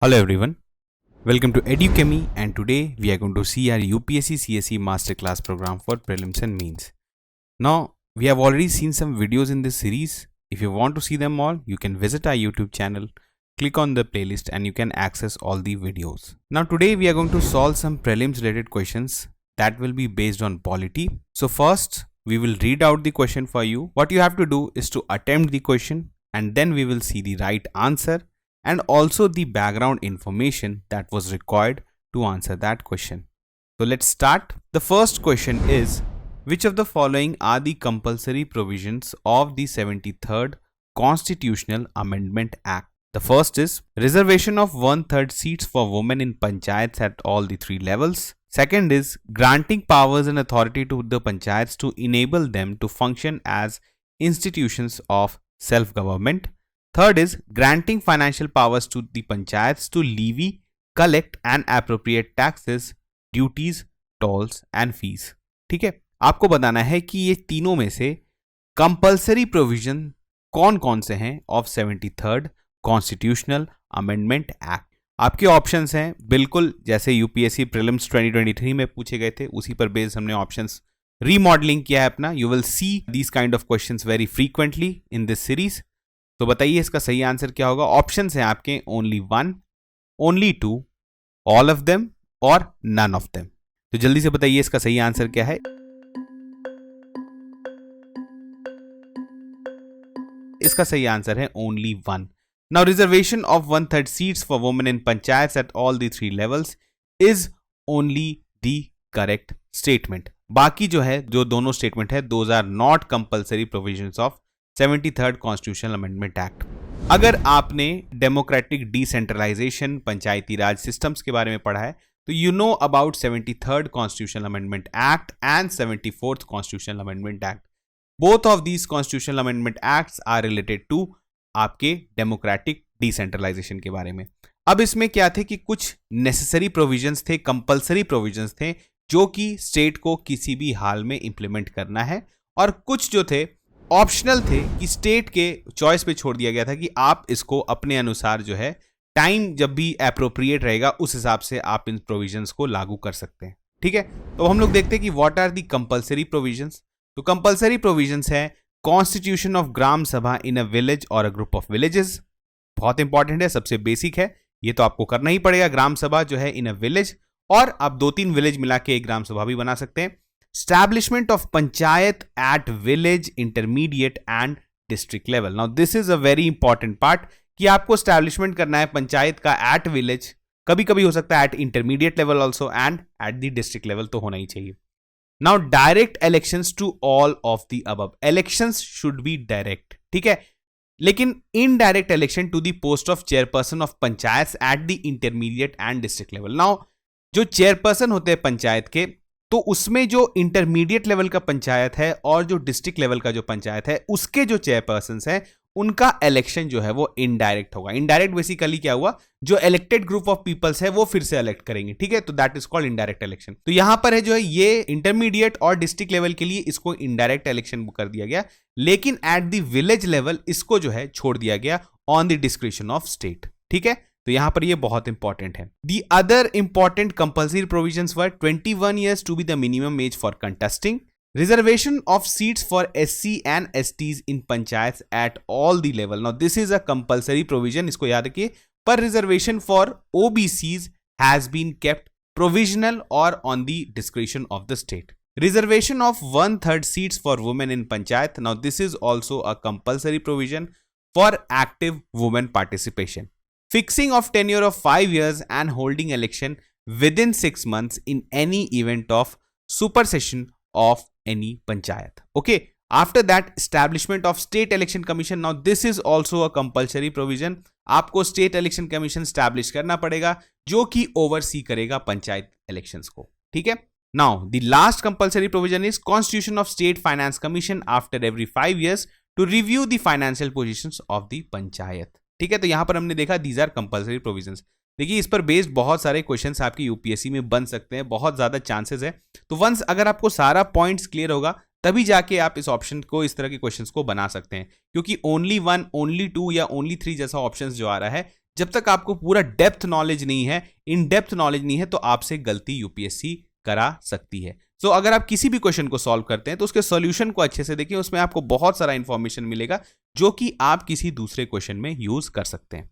Hello everyone, welcome to EduChemy and today we are going to see our UPSC CSE Masterclass program for Prelims and Mains. Now, we have already seen some videos in this series. If you want to see them all, you can visit our YouTube channel, click on the playlist and you can access all the videos. Now today we are going to solve some prelims related questions that will be based on polity. So first, we will read out the question for you. What you have to do is to attempt the question and then we will see the right answer and also the background information that was required to answer that question. So let's start. The first question is, which of the following are the compulsory provisions of the 73rd Constitutional Amendment Act? The first is reservation of 1/3 seats for women in panchayats at all the three levels. Second is granting powers and authority to the panchayats to enable them to function as institutions of self-government. Third is granting financial powers to the panchayats to levy, collect and appropriate taxes, duties, tolls and fees. ठीक है, आपको बताना है कि ये तीनों में से कंपल्सरी प्रोविजन कौन कौन से हैं of 73rd constitutional amendment act. आपके ऑप्शंस हैं बिल्कुल जैसे यूपीएससी प्रीलिम्स 2023 में पूछे गए थे, उसी पर बेस्ड हमने ऑप्शंस रीमॉडलिंग किया है अपना. You will see these kind of questions very frequently in this series. तो बताइए इसका सही आंसर क्या होगा. ऑप्शंस हैं आपके only 1, only 2, all of them और नन ऑफ देम. तो जल्दी से बताइए इसका सही आंसर क्या है. इसका सही आंसर है only 1. Now reservation of 1/3 seats for women in panchayat at all the three levels is only the correct statement. बाकी जो दोनों स्टेटमेंट है those are not compulsory provisions of 73rd constitutional amendment act. अगर आपने democratic decentralisation panchayati raj systems के बारे में पढ़ा है तो you know about 73rd constitutional amendment act and 74th constitutional amendment act. Both of these constitutional amendment acts are related to आपके democratic decentralisation के बारे में. अब इसमें क्या थे कि कुछ नेसेसरी प्रोविजंस थे, कंपल्सरी प्रोविजंस थे जो कि स्टेट को किसी भी हाल में इंप्लीमेंट करना है, और कुछ जो थे ऑप्शनल थे कि स्टेट के चॉइस पे छोड़ दिया गया था कि आप इसको अपने अनुसार जो है टाइम जब भी एप्रोप्रिएट रहेगा उस हिसाब से आप इन प्रोविजंस को लागू कर सकते हैं. ठीक है, तो हम लोग देखते हैं कि what are the compulsory provisions. तो कंपल्सरी प्रोविजंस है constitution of gram sabha in a village और अ ग्रुप ऑफ विलेजेस. बहुत इंपॉर्टेंट है, सबसे बेसिक है, ये तो आपको करना ही पड़ेगा. ग्राम सभा जो है इन अ विलेज, और आप 2-3 विलेज मिला के एक ग्राम सभा भी बना सकते हैं. Establishment of panchayat at village, intermediate and district level. Now this is a very important part कि आपको establishment करना है पंचायत का at village, कभी कभी हो सकता है at intermediate level also and at the district level तो होना ही चाहिए. Now direct elections to all of the above. Elections should be direct, ठीक है, लेकिन indirect election to the post of chairperson of panchayats at the intermediate and district level. Now जो chairperson होते हैं पंचायत के, तो उसमें जो इंटरमीडिएट लेवल का पंचायत है और जो डिस्ट्रिक्ट लेवल का जो पंचायत है उसके जो चेयरपर्सन हैं उनका इलेक्शन जो है वो इनडायरेक्ट होगा. इनडायरेक्ट बेसिकली क्या हुआ, जो इलेक्टेड ग्रुप ऑफ पीपल्स है वो फिर से इलेक्ट करेंगे. ठीक है, तो that is called indirect election. तो यहां पर है जो है ये इंटरमीडिएट और डिस्ट्रिक्ट लेवल के लिए इसको इनडायरेक्ट इलेक्शन कर दिया गया, लेकिन एट द विलेज लेवल इसको जो है छोड़ दिया गया on the description of state. ठीक है, तो यहां पर ये बहुत इंपॉर्टेंट है. The other important compulsory provisions were 21 years to be the minimum age for contesting, reservation of seats for SC and STs in panchayats at all the level. Now this is a compulsory provision, इसको याद रखिए, पर reservation for OBCs has been kept provisional or on the discretion of the state. Reservation of 1/3 seats for women in panchayat. Now this is also a compulsory provision for active women participation. Fixing of tenure of 5 years and holding election within 6 months in any event of supersession of any panchayat. Okay, after that establishment of state election commission. Now this is also a compulsory provision. आपको state election commission establish करना पड़ेगा जो कि oversee करेगा panchayat elections को. ठीक है, now the last compulsory provision is constitution of state finance commission after every 5 years to review the financial positions of the panchayat. ठीक है, तो यहां पर हमने देखा दीज आर कंपल्सरी प्रोविजंस. देखिए इस पर बेस्ड बहुत सारे क्वेश्चंस आपके यूपीएससी में बन सकते हैं, बहुत ज्यादा चांसेस है. तो वंस अगर आपको सारा पॉइंट्स क्लियर होगा तभी जाके आप इस ऑप्शन को, इस तरह के क्वेश्चंस को बना सकते हैं, क्योंकि ओनली 1, ओनली 2 या ओनली 3 जैसा ऑप्शंस जो आ रहा है जब तक आपको पूरा डेप्थ नॉलेज नहीं है, इन डेप्थ नॉलेज नहीं है, तो आपसे गलती यूपीएससी करा सकती है। तो अगर आप किसी भी क्वेश्चन को सॉल्व करते हैं तो उसके सॉल्यूशन को अच्छे से देखिए, उसमें आपको बहुत सारा इंफॉर्मेशन मिलेगा जो कि आप किसी दूसरे क्वेश्चन में यूज कर सकते हैं।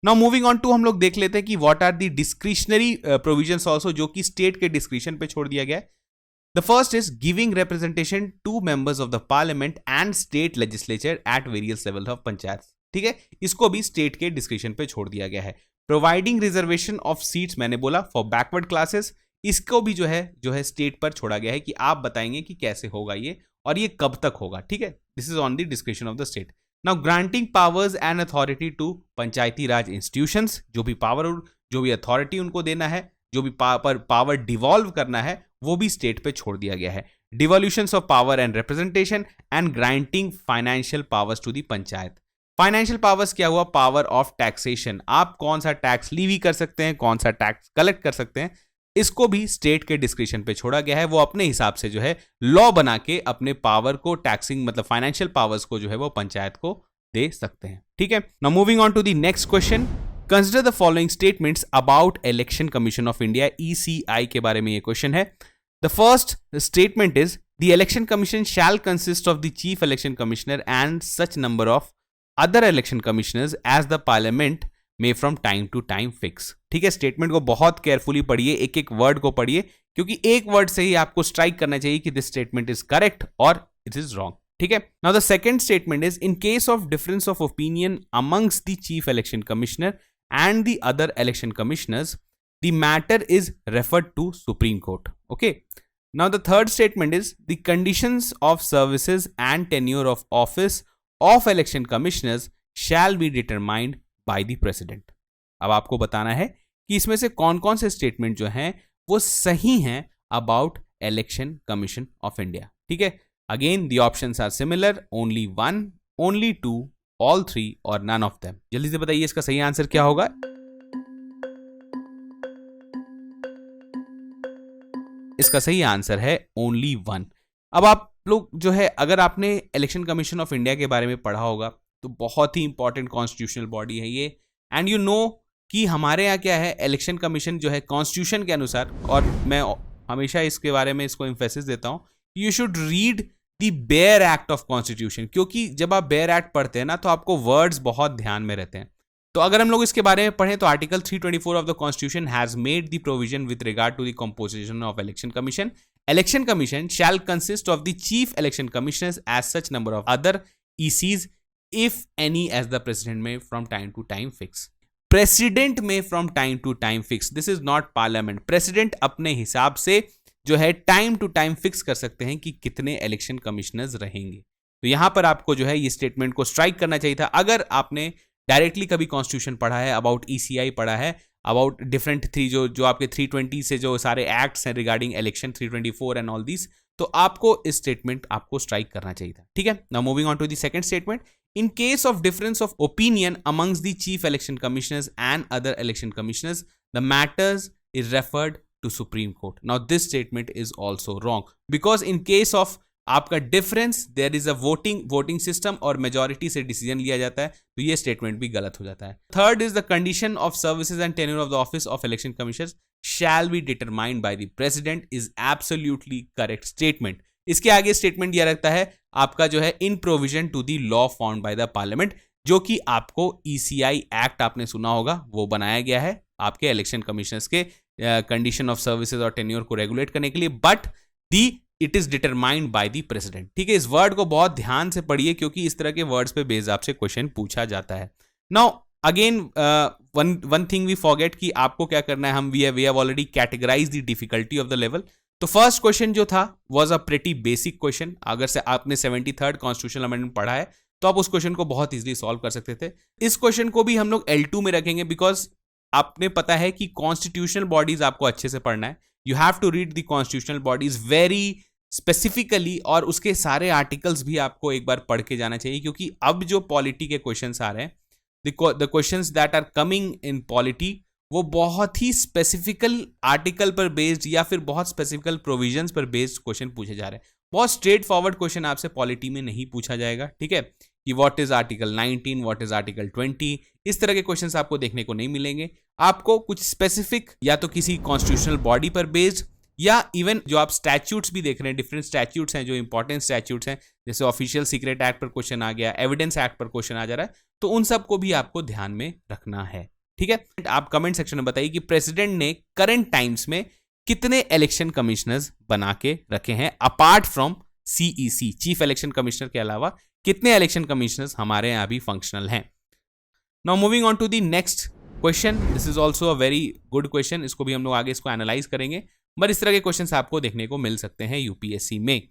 नाउ मूविंग ऑन टू, हम लोग देख लेते हैं कि what are the discretionary provisions also, जो कि स्टेट के डिस्क्रिशन पे छोड़ दिया गया है। The first is giving representation to members of the parliament and state legislature at various level of panchayat. ठीक है, इसको भी स्टेट के डिस्क्रिशन पे छोड़ दिया गया है। प्रोवाइडिंग रिजर्वेशन ऑफ सीट्स, मैंने बोला फॉर बैकवर्ड क्लासेस, इसको भी जो है स्टेट पर छोड़ा गया है कि आप बताएंगे कि कैसे होगा ये और ये कब तक होगा। ठीक है, this is on the discretion of the state. Now granting powers and authority to panchayati raj institutions, जो भी पावर, जो भी अथॉरिटी उनको देना है, जो भी पावर डिवॉल्व करना है, वो भी स्टेट पे छोड़ दिया गया है। Devolutions of power and representation and granting financial powers to the panchayat. Financial powers क्या हुआ? पावर ऑफ टैक्सेशन, आप कौन सा टैक्स लीवी कर सकते हैं, कौन सा टैक्स कलेक्ट कर सकते हैं, इसको भी स्टेट के डिस्क्रिशन पे छोड़ा गया है। वो अपने हिसाब से जो है लॉ बना के अपने पावर को, टैक्सिंग मतलब फाइनेंशियल पावर्स को जो है वो पंचायत को दे सकते हैं। ठीक है, now moving on to the next question, consider the following statements about election commission of India, ECI के बारे में ये क्वेश्चन है। The first statement is the election commission shall consist of the chief election commissioner and such number of other election commissioners as the parliament may from time to time fix. ठीक है, statement को बहुत carefully पढ़िए, एक एक word को पढ़िए, क्योंकि एक वर्ड से ही आपको स्ट्राइक करना चाहिए कि दिस स्टेटमेंट इज करेक्ट और इट इज रॉन्ग। ठीक है, now the second statement is in case of difference of opinion amongst the chief election commissioner and the other election commissioners, the matter is referred to supreme court. Okay, now the third statement is the conditions of services and tenure of office of election commissioners shall be determined by the president. अब आपको बताना है कि इसमें से कौन कौन से स्टेटमेंट जो हैं वो सही हैं about election commission of India. ठीक है, again the options are similar, only 1, only 2, all 3 और नन ऑफ देम। जल्दी से बताइए इसका सही आंसर क्या होगा। इसका सही आंसर है ओनली 1। अब आप लोग जो है, अगर आपने इलेक्शन कमीशन ऑफ इंडिया के बारे में पढ़ा होगा तो बहुत ही इंपॉर्टेंट कॉन्स्टिट्यूशनल बॉडी है ये, एंड यू नो कि हमारे यहाँ क्या है, इलेक्शन कमीशन जो है कॉन्स्टिट्यूशन के अनुसार, और मैं हमेशा इसके बारे में इसको एम्फेसिस देता हूँ, you should read the bare act of constitution, क्योंकि जब आप बेयर एक्ट पढ़ते हैं ना तो आपको वर्ड्स बहुत ध्यान में रहते हैं। तो अगर हम लोग इसके बारे में पढ़ें तो article 324 of the constitution has made the provision with regard to the composition of election commission. Election commission shall consist of the chief election commissioners as such number of other ECs if any as the president may from time to time fix। President may from time to time fix, this is not parliament. President अपने हिसाब से जो है time to time fix कर सकते हैं कि कितने इलेक्शन कमिश्नर्स रहेंगे। तो यहां पर आपको जो है ये स्टेटमेंट को स्ट्राइक करना चाहिए था। अगर आपने डायरेक्टली कभी कॉन्स्टिट्यूशन पढ़ा है, अबाउट ECI पढ़ा है, अबाउट डिफरेंट थ्री जो आपके 320 से जो सारे एक्ट्स हैं regarding election, 324 and all this, तो आपको इस स्टेटमेंट आपको स्ट्राइक करना चाहिए था। ठीक है, now moving on to the second statement, in case of difference of opinion amongst the chief election commissioners and other election commissioners, the matters is referred to Supreme Court. Now this statement is also wrong, because in case of आपका difference, there is a voting system और majority से decision लिया जाता है, तो ये statement भी गलत हो जाता है। Third is the condition of services and tenure of the office of election commission shall be determined by the president is absolutely correct statement. इसके आगे स्टेटमेंट यह रखता है आपका जो है in provision to the law found by the parliament, जो कि आपको ECI एक्ट आपने सुना होगा, वो बनाया गया है आपके इलेक्शन कमिश्नर्स के कंडीशन ऑफ सर्विसेज और टेन्योर को रेगुलेट करने के लिए, but the it is determined by the president. ठीक है, इस वर्ड को बहुत ध्यान से पढ़िए, क्योंकि इस तरह के वर्ड्स पे बेस्ड आपसे क्वेश्चन पूछा जाता है। Now again one thing we forget कि आपको क्या करना है, हम we have already categorise the difficulty of the level. तो फर्स्ट क्वेश्चन जो था was a pretty basic question. अगर से आपने 73rd कॉन्स्टिट्यूशनल अमेंडमेंट पढ़ा है तो आप उस क्वेश्चन को बहुत इजीली सॉल्व कर सकते थे। इस क्वेश्चन को भी हम लोग L2 में रखेंगे, बिकॉज आपने पता है कि कॉन्स्टिट्यूशनल बॉडीज आपको अच्छे से पढ़ना है। You have to read the constitutional bodies very specifically, और उसके सारे आर्टिकल्स भी आपको एक बार पढ़ के जाना चाहिए, क्योंकि अब जो पॉलिटी के क्वेश्चंस आ रहे हैं, the questions that are coming in polity, वो बहुत ही स्पेसिफिकल आर्टिकल पर बेस्ड या फिर बहुत स्पेसिफिकल प्रोविजंस पर बेस्ड क्वेश्चन पूछे जा रहे हैं। बहुत स्ट्रेट फॉरवर्ड क्वेश्चन आपसे पॉलिटी में नहीं पूछा जाएगा। ठीक है, कि what is article 19, what is article 20, इस तरह के क्वेश्चंस आपको देखने को नहीं मिलेंगे। आपको कुछ स्पेसिफिक या तो किसी कॉन्स्टिट्यूशनल बॉडी पर बेस्ड या इवन जो आप स्टैट्यूट्स भी देख रहे हैं, डिफरेंट स्टैट्यूट्स हैं जो इंपॉर्टेंट स्टैट्यूट्स हैं, जैसे ऑफिशियल सीक्रेट एक्ट पर क्वेश्चन आ गया, एविडेंस एक्ट पर क्वेश्चन आ जा रहा है, तो उन सबको भी आपको ध्यान में रखना है। ठीक है, आप कमेंट सेक्शन में बताइए कि प्रेसिडेंट ने करंट टाइम्स में कितने इलेक्शन कमिश्नर्स बना के रखे हैं apart from CEC, chief election commissioner के अलावा कितने इलेक्शन कमिश्नर्स हमारे यहाँ भी फंक्शनल हैं। Now moving on to the next question, this is also a very good question, इसको भी हम लोग आगे इसको एनालाइज करेंगे, पर इस तरह के क्वेश्चंस आपको देखने को मिल सकते हैं यूपीएससी में।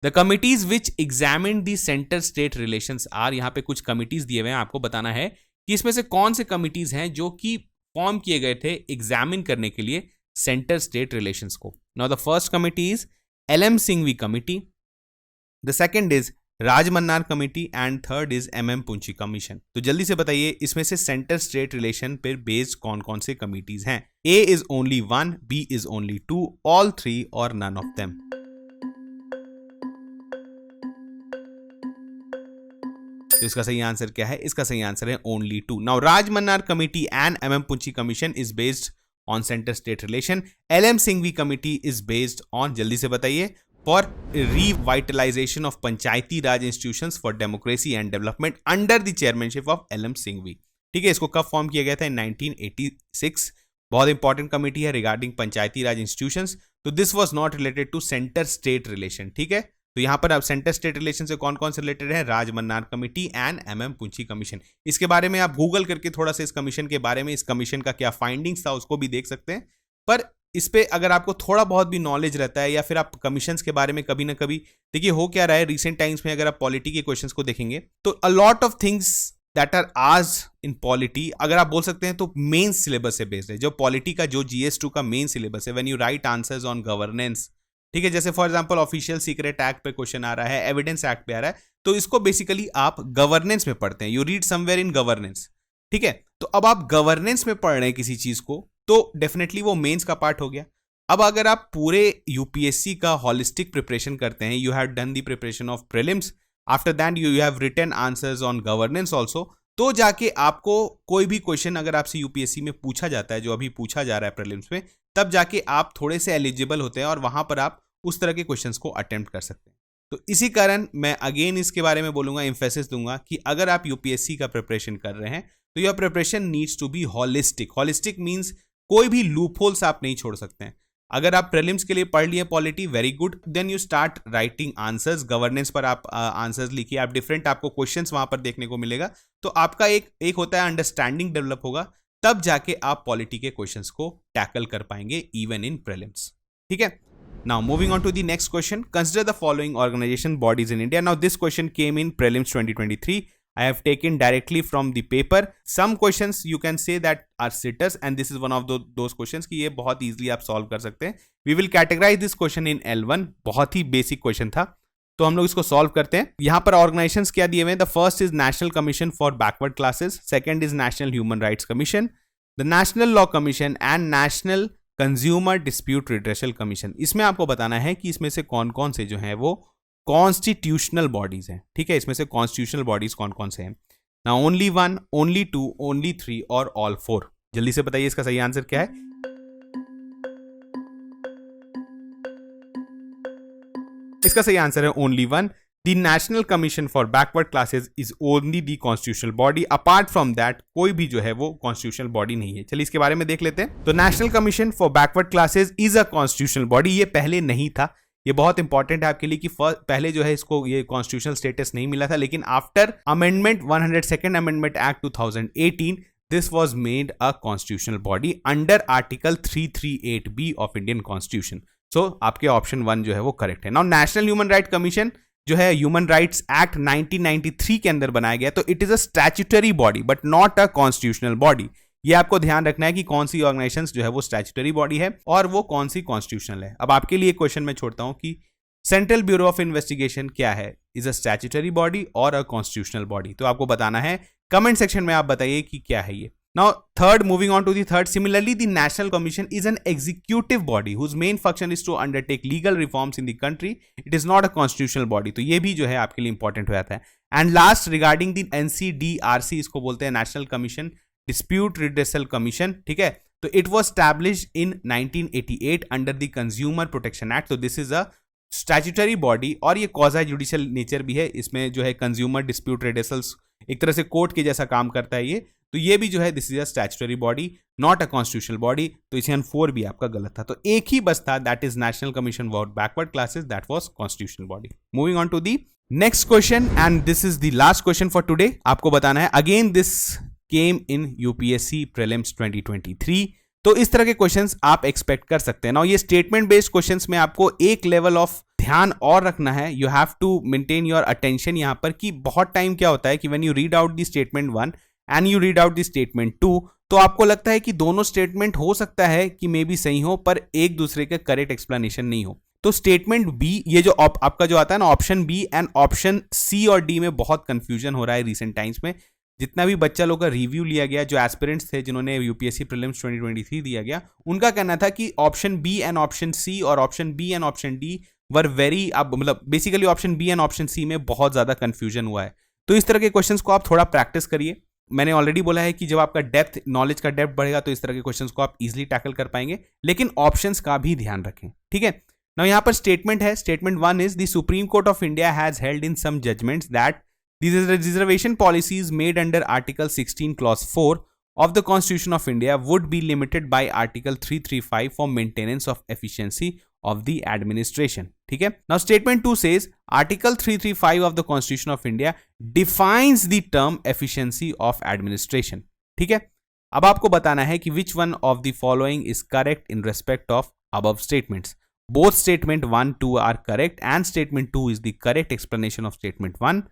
The committees which examine the centre state relations are, यहाँ पे कुछ कमिटीज दिए हुए हैं, आपको बताना है कि इसमें से कौन से कमिटीज हैं जो कि फॉर्म किए गए थे एग्जामिन करने के लिए सेंटर स्टेट रिलेशंस को। Now the first committee is LM Singhvi committee, the second is Rajamannar committee and third is MM पुंची commission. तो जल्दी से बताइए इसमें से सेंटर स्टेट रिलेशन पर बेस्ड कौन कौन से कमिटीज हैं। A is only 1, B is only 2, all 3 or none of them। तो इसका सही आंसर क्या है? इसका सही आंसर है only 2। Now Rajamannar committee and MM पुंची commission is based on centre state relation. LM Singhvi committee is based on, जल्दी से बताइए, for revitalisation of Panchayati raj institutions for democracy and development under the chairmanship of LM Singhvi. ठीक है, इसको कब form किया गया था? इन 1986। बहुत इंपॉर्टेंट कमेटी है रिगार्डिंग पंचायती राज इंस्टीट्यूशंस। तो this was not related to centre state relation. ठीक है, तो यहां पर अब सेंटर स्टेट रिलेशन से कौन कौन से रिलेटेड है? Rajamannar committee and MM पुंची commission. इसके बारे में आप गूगल करके थोड़ा सा इस कमीशन के बारे में, इस कमीशन का क्या फाइंडिंग्स था उसको भी देख सकते हैं। पर इस पे अगर आपको थोड़ा बहुत भी नॉलेज रहता है या फिर आप कमीशंस के बारे में कभी ना कभी, देखिए हो क्या रहा है रिसेंट टाइम्स में, अगर आप पॉलिटी के क्वेश्चंस को देखेंगे तो a lot of things that are asked in polity, अगर आप बोल सकते हैं तो मेन सिलेबस से बेस्ड है। जो पॉलिटी का जो GS2 का मेन सिलेबस है, when you right answers on governance, ठीक है, जैसे for example official secret act पे क्वेश्चन आ रहा है, एविडेंस एक्ट पे आ रहा है, तो इसको बेसिकली आप गवर्नेंस में पढ़ते हैं, you read somewhere in governance. ठीक है, तो अब आप गवर्नेंस में पढ़ रहे हैं किसी चीज को, तो डेफिनेटली वो मेंस का पार्ट हो गया। अब अगर आप पूरे यूपीएससी का हॉलिस्टिक प्रिपरेशन करते हैं, you have done the preparation of prelims, after that you have written answers on governance also, तो जाके आपको कोई भी क्वेश्चन अगर आपसे यूपीएससी में पूछा जाता है, जो अभी पूछा जा रहा है प्रीलिम्स में, तब जाके आप थोड़े से एलिजिबल होते हैं और वहां पर आप उस तरह के क्वेश्चंस को अटेम्प्ट कर सकते हैं। तो इसी कारण मैं अगेन इसके बारे में बोलूंगा, एम्फेसिस दूंगा कि अगर आप यूपीएससी का प्रिपरेशन कर रहे हैं तो your preparation needs to be holistic. Holistic means कोई भी लूप होल्स आप नहीं छोड़ सकते हैं। अगर आप प्रीलिम्स के लिए पढ़ लिए polity, very good, then you start writing answers. Governance पर आप आंसर्स लिखिए, आप डिफरेंट आपको क्वेश्चंस वहां पर देखने को मिलेगा, तो आपका एक होता है अंडरस्टैंडिंग डेवलप होगा, तब जाके आप पॉलिटी के क्वेश्चंस को टैकल कर पाएंगे इवन इन प्रीलिम्स। ठीक है, now moving on to the next question, consider the following organisation bodies in India. Now this question came in prelims 2023. I have taken directly from the paper. Some questions you can say that are sitters, and this is one of those questions कि ये बहुत easily आप solve कर सकते हैं। We will categorize this question in L1. बहुत ही basic question था, तो हम लोग इसको solve करते हैं। यहाँ पर organizations क्या दिए हुए हैं? The first is National Commission for Backward Classes. Second is National Human Rights Commission, the National Law Commission and National Consumer Dispute Redressal Commission. इसमें आपको बताना है कि इसमें से कौन कौन से जो हैं वो कॉन्स्टिट्यूशनल बॉडीज हैं। ठीक है, इसमें से कॉन्स्टिट्यूशनल बॉडीज कौन कौन से हैं? ना ओनली 1, ओनली 2, ओनली 3 और ऑल 4। जल्दी से बताइए इसका सही आंसर क्या है? इसका सही आंसर है only 1। The national commission for backward classes is only the constitutional body. Apart from that कोई भी जो है वो कॉन्स्टिट्यूशनल बॉडी नहीं है। चलिए इसके बारे में देख लेते हैं। तो national commission for backward classes is a constitutional body. ये पहले नहीं था, ये बहुत इंपॉर्टेंट है आपके लिए कि पहले जो है इसको ये कॉन्स्टिट्यूशनल स्टेटस नहीं मिला था, लेकिन after amendment 102nd amendment act 2018 this was made a constitutional body under article 338B of Indian constitution. So आपके ऑप्शन 1 जो है वो करेक्ट है। Now national human right commission जो है ह्यूमन राइट्स एक्ट 1993 के अंदर बनाया गया, तो it is a statutory body but not a constitutional body. ये आपको ध्यान रखना है कि कौन सी ऑर्गेनाइजेशंस जो है वो स्टैट्यूटरी बॉडी है और वो कौन सी कॉन्स्टिट्यूशनल है। अब आपके लिए क्वेश्चन मैं छोड़ता हूं कि सेंट्रल ब्यूरो ऑफ इन्वेस्टिगेशन क्या है, इज अ स्टैट्यूटरी बॉडी और अ कॉन्स्टिट्यूशनल बॉडी? तो आपको बताना है, कमेंट सेक्शन में आप बताइए कि क्या है ये। Now third, moving on to the third, similarly the national commission is an executive body whose main function is to undertake legal reforms in the country. It is not a constitutional body. तो ये भी जो है आपके लिए important हो जाता है। And last regarding the NCDRC, इसको बोलते हैं national commission dispute redressal commission, ठीक है, तो it was established in 1988 under the consumer protection act. तो this is a statutory body और ये क्वाज़ी जुडिशियल नेचर भी है, इसमें जो है कंज्यूमर डिस्प्यूट रिड्रेसल्स एक तरह से कोर्ट के जैसा काम करता है ये, तो ये भी जो है this is a statutory body not a constitutional body. तो इसे 4 भी आपका गलत था, तो एक ही बस था, that is national commission for backward classes, that was constitutional body. Moving on to the next question and this is the last question for today. आपको बताना है, again this came in UPSC prelims 2023, तो इस तरह के questions आप expect कर सकते हैं। नाउ ये स्टेटमेंट बेस्ड क्वेश्चंस में आपको एक लेवल ऑफ ध्यान और रखना है, you have to maintain your attention यहां पर, कि बहुत टाइम क्या होता है कि when you read out the statement 1 and you read out the statement 2, तो आपको लगता है कि दोनों स्टेटमेंट हो सकता है कि मे बी सही हो, पर एक दूसरे के करेक्ट एक्सप्लेनेशन नहीं हो। तो स्टेटमेंट बी, ये जो आपका जो आता है ना option B and option C और डी में बहुत कंफ्यूजन हो रहा है रिसेंट टाइम्स में। जितना भी बच्चा लोग का रिव्यू लिया गया, जो एस्पिरेंट्स थे जिन्होंने यूपीएससी प्रीलिम्स 2023 दिया गया, उनका कहना था कि option B and option C और option B and option D were very, अब मतलब basically option B and option C में बहुत ज्यादा कंफ्यूजन हुआ है। तो इस तरह के क्वेश्चंस को आप थोड़ा प्रैक्टिस करिए। मैंने ऑलरेडी बोला है कि जब आपका डेप्थ, नॉलेज का डेप्थ बढ़ेगा तो इस तरह के क्वेश्चंस को आप इजीली टैकल कर पाएंगे, लेकिन ऑप्शंस का भी ध्यान रखें, ठीक है। नाउ यहाँ पर स्टेटमेंट है, statement 1 is the supreme court of India has held in some judgments that these reservation policies made under Article 16 Clause 4 of the Constitution of India would be limited by Article 335 for maintenance of efficiency of the administration. ठीक है. Now statement 2 says Article 335 of the Constitution of India defines the term efficiency of administration. ठीक है. अब आपको बताना है कि which one of the following is correct in respect of above statements. Both statement 1, 2 are correct and statement 2 is the correct explanation of statement 1.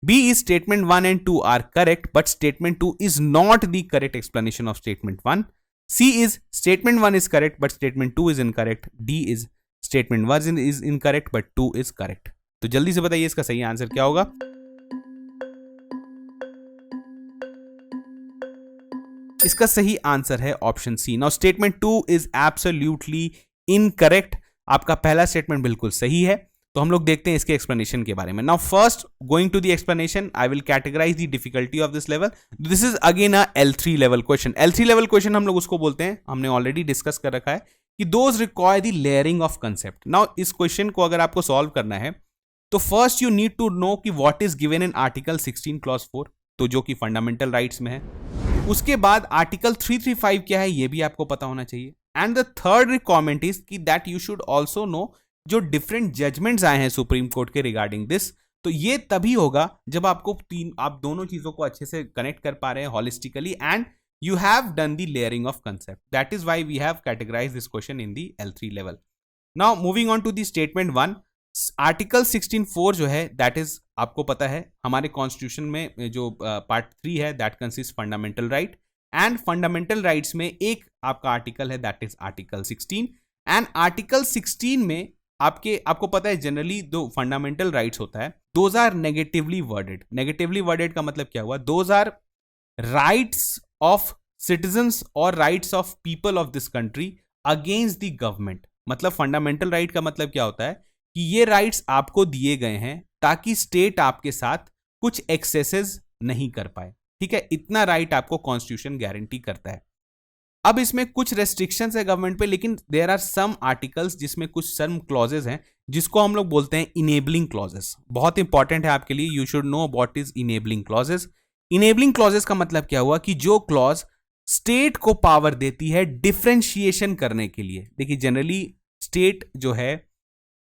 B is statement 1 and 2 are correct, but statement 2 is not the correct explanation of statement 1. C is statement 1 is correct, but statement 2 is incorrect. D is statement 1 is incorrect, but 2 is correct. तो जल्दी से बताइए इसका सही answer क्या होगा? इसका सही आंसर है option C. Now statement 2 is absolutely incorrect. आपका पहला स्टेटमेंट बिल्कुल सही है. तो हम लोग देखते हैं इसके एक्सप्लेनेशन के बारे में. Now first going to the explanation, I will categorize the difficulty of this level. This is again a L3 level question. L3 level question हम लोग उसको बोलते हैं, हमने ऑलरेडी डिस्कस कर रखा है कि those require the layering of concept. Now इस क्वेश्चन को अगर आपको सॉल्व करना है तो first you need to know कि what is given in article 16 clause 4, तो जो कि फंडामेंटल राइट्स में है. उसके बाद आर्टिकल 335 क्या है ये भी आपको पता होना चाहिए. And the third requirement is कि that you should also know जो डिफरेंट जजमेंट्स आए हैं सुप्रीम कोर्ट के रिगार्डिंग दिस. तो ये तभी होगा जब आप दोनों चीजों को अच्छे से कनेक्ट कर पा रहे हैं holistically and you have done the layering of concept. That is why we have categorized this question in the L3 level. Now moving on to the statement 1, article 16(4) जो है दैट इज आपको पता है हमारे कॉन्स्टिट्यूशन में जो part 3 है that consist fundamental right. And fundamental rights में एक आपका आर्टिकल है that is article 16. And article 16 में आपको पता है जनरली जो फंडामेंटल राइट्स होता है those are negatively worded. Negatively worded का मतलब क्या हुआ? Those are rights of citizens और rights of people of this country against the government. मतलब फंडामेंटल राइट का मतलब क्या होता है कि ये राइट्स आपको दिए गए हैं ताकि स्टेट आपके साथ कुछ एक्सेसेस नहीं कर पाए. ठीक है, इतना राइट आपको कॉन्स्टिट्यूशन गारंटी करता है. अब इसमें कुछ रेस्ट्रिक्शंस है गवर्नमेंट पे, लेकिन देयर आर सम आर्टिकल्स जिसमें कुछ सम क्लॉजेस हैं जिसको हम लोग बोलते हैं इनेबलिंग क्लॉजेस. बहुत इंपॉर्टेंट है आपके लिए, you should know what is enabling clauses. Enabling clauses का मतलब क्या हुआ कि जो क्लॉज स्टेट को पावर देती है डिफरेंशिएशन करने के लिए. देखिए जनरली स्टेट जो है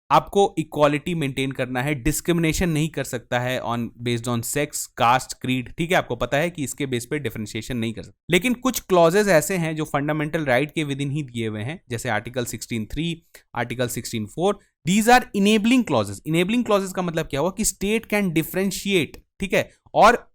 आपको इक्वालिटी मेंटेन करना है, डिस्क्रिमिनेशन नहीं कर सकता है on based on sex, caste, creed. ठीक है, आपको पता है कि इसके बेस पे डिफरेंशिएशन नहीं कर सकता. लेकिन कुछ क्लॉजेस ऐसे हैं जो फंडामेंटल राइट के विद इन ही दिए हुए हैं, जैसे article 16(3), article 16(4). These are enabling clauses. Enabling clauses का मतलब क्या हुआ कि स्टेट कैन डिफरेंशिएट. ठीक है, और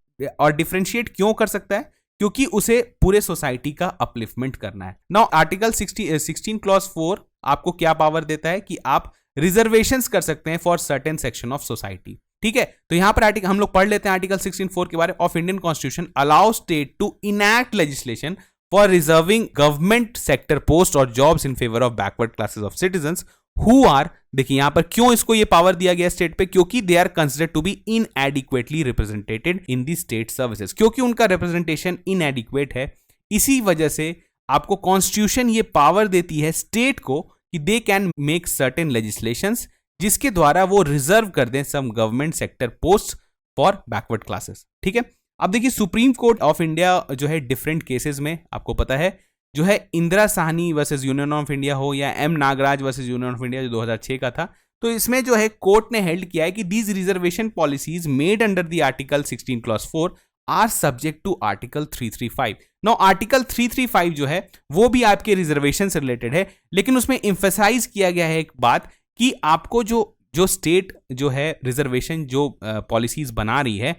डिफरेंशिएट क्यों कर सकता है? क्योंकि उसे पूरे सोसाइटी का अपलिफ्टमेंट करना है. नाउ आर्टिकल 16 क्लॉज 4 आपको क्या पावर देता है कि आप रिजर्वेशंस कर सकते हैं for certain section of society. ठीक है, तो यहां पर आर्टिकल हम लोग पढ़ लेते हैं. आर्टिकल 16(4) के बारे of Indian constitution allow state to enact legislation for reserving government sector post और jobs in favour of backward classes of citizens who are, देखिए यहां पर क्यों इसको ये पावर दिया गया स्टेट पे, क्योंकि they are considered to be inadequately represented in the state services, क्योंकि उनका रिप्रेजेंटेशन इनएडिक्वेट है। इसी वजह से आपको कॉन्स्टिट्यूशन ये पावर देती है स्टेट को कि they can make certain legislations जिसके द्वारा वो रिजर्व कर दें some government sector post for backward classes. ठीक है, अब देखिए सुप्रीम कोर्ट ऑफ इंडिया जो है डिफरेंट केसेस में, आपको पता है जो है Indira Sahni versus union of India हो या M Nagraj versus union of India जो 2006 का था, तो इसमें जो है कोर्ट ने हेल्ड किया है कि these reservation policies made under the article 16 clause 4 are subject to article 335। No article 335 जो है वो भी आपके रिजर्वेशन से रिलेटेड है, लेकिन उसमें इंफेसाइज किया गया है एक बात कि आपको जो स्टेट जो है रिजर्वेशन जो पॉलिसीज बना रही है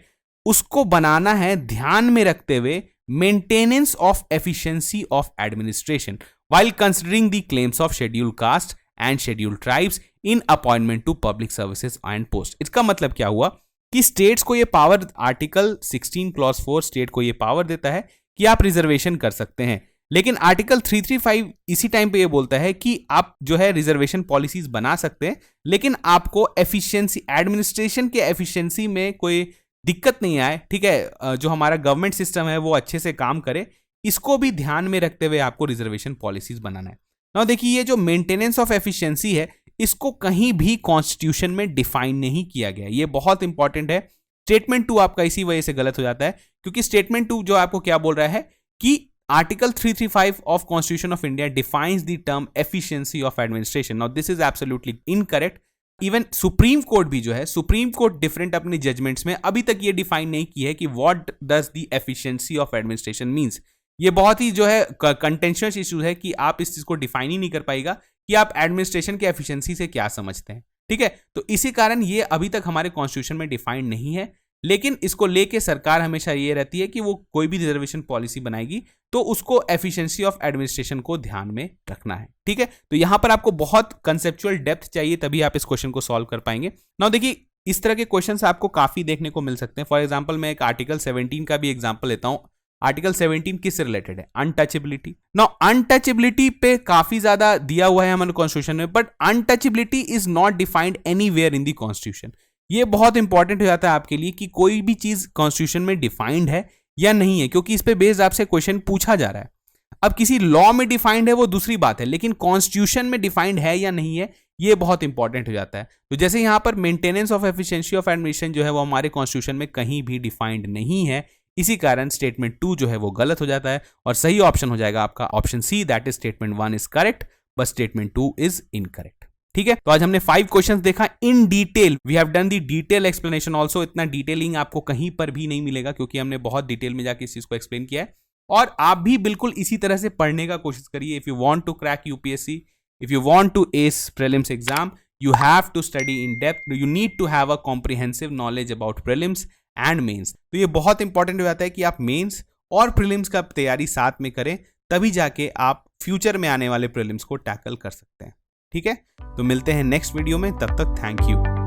उसको बनाना है ध्यान में रखते हुए maintenance of efficiency of administration while considering the claims of scheduled caste and scheduled tribes in appointment to public services and post। इसका मतलब क्या हुआ कि स्टेट्स को ये पावर, आर्टिकल 16 क्लॉज 4 स्टेट को ये पावर देता है कि आप रिजर्वेशन कर सकते हैं, लेकिन आर्टिकल 335 इसी टाइम पे ये बोलता है कि आप जो है रिजर्वेशन पॉलिसीज बना सकते हैं, लेकिन आपको एफिशिएंसी, एडमिनिस्ट्रेशन के एफिशिएंसी में कोई दिक्कत नहीं आए। ठीक है, जो हमारा गवर्नमेंट सिस्टम है वो अच्छे से काम करे, इसको भी ध्यान में रखते हुए आपको रिजर्वेशन पॉलिसीज बनाना है। नाउ देखिए ये जो मेंटेनेंस ऑफ एफिशिएंसी है इसको कहीं भी कॉन्स्टिट्यूशन में डिफाइन नहीं किया गया, ये बहुत इंपॉर्टेंट है। स्टेटमेंट 2 आपका इसी वजह से गलत हो जाता है, क्योंकि स्टेटमेंट 2 जो आपको क्या बोल रहा है कि article 335 of constitution of India defines the term efficiency of administration. Now this is absolutely incorrect. Even supreme court भी जो है, सुप्रीम कोर्ट डिफरेंट अपने जजमेंट्स में अभी तक ये डिफाइन नहीं की है कि what does the efficiency of administration means. ये बहुत ही जो है कंटेंशियस इशू है कि आप इस चीज को डिफाइन ही नहीं कर पाएगा कि आप एडमिनिस्ट्रेशन के एफिशिएंसी से क्या समझते हैं। ठीक है, तो इसी कारण ये अभी तक हमारे कॉन्स्टिट्यूशन में डिफाइंड नहीं है, लेकिन इसको लेके सरकार हमेशा ये रहती है कि वो कोई भी रिजर्वेशन पॉलिसी बनाएगी तो उसको एफिशिएंसी ऑफ एडमिनिस्ट्रेशन को ध्यान में रखना है। ठीक है, तो यहां पर आपको बहुत कंसेप्चुअल डेप्थ चाहिए तभी आप इस क्वेश्चन को सॉल्व कर पाएंगे। नाउ देखिए इस तरह के क्वेश्चंस आपको काफी देखने को मिल सकते हैं। फॉर एग्जांपल मैं एक आर्टिकल 17 का भी एग्जांपल लेता हूं। आर्टिकल 17 किससे रिलेटेड है? अनटचेबिलिटी। नाउ अनटचेबिलिटी पे काफी ज्यादा दिया हुआ है हमारे कॉन्स्टिट्यूशन में, but untouchability is not defined anywhere in the constitution. ये बहुत इंपॉर्टेंट हो जाता है आपके लिए कि कोई भी चीज कॉन्स्टिट्यूशन में डिफाइंड है या नहीं है, क्योंकि इस पे बेस्ड आपसे क्वेश्चन पूछा जा रहा है। अब किसी लॉ में डिफाइंड है वो दूसरी बात है, लेकिन कॉन्स्टिट्यूशन में डिफाइंड है या नहीं है ये बहुत इंपॉर्टेंट हो जाता है। तो जैसे यहां पर maintenance of efficiency of administration जो है वो हमारे कॉन्स्टिट्यूशन में कहीं भी डिफाइंड नहीं है, इसी कारण स्टेटमेंट 2 जो है वो गलत हो जाता है और सही ऑप्शन हो जाएगा आपका option C, that is statement 1 is correct but statement 2 is incorrect. ठीक है, तो आज हमने 5 क्वेश्चंस देखा in detail. We have done the detail explanation also. इतना डिटेलिंग आपको कहीं पर भी नहीं मिलेगा क्योंकि हमने बहुत डिटेल में जाके इस चीज को एक्सप्लेन किया है, और आप भी बिल्कुल इसी तरह से पढ़ने का कोशिश करिए। If you want to crack UPSC, if you want to ace prelims exam, you have to study in depth, you need to have a comprehensive knowledge about prelims and mains। तो ये बहुत इंपॉर्टेंट हो जाता है कि आप mains और prelims का तैयारी साथ में करें, तभी जाके आप फ्यूचर में आने वाले प्रीलिम्स को टैकल कर सकते हैं। ठीक है, तो मिलते हैं नेक्स्ट वीडियो में, तब तक थैंक यू।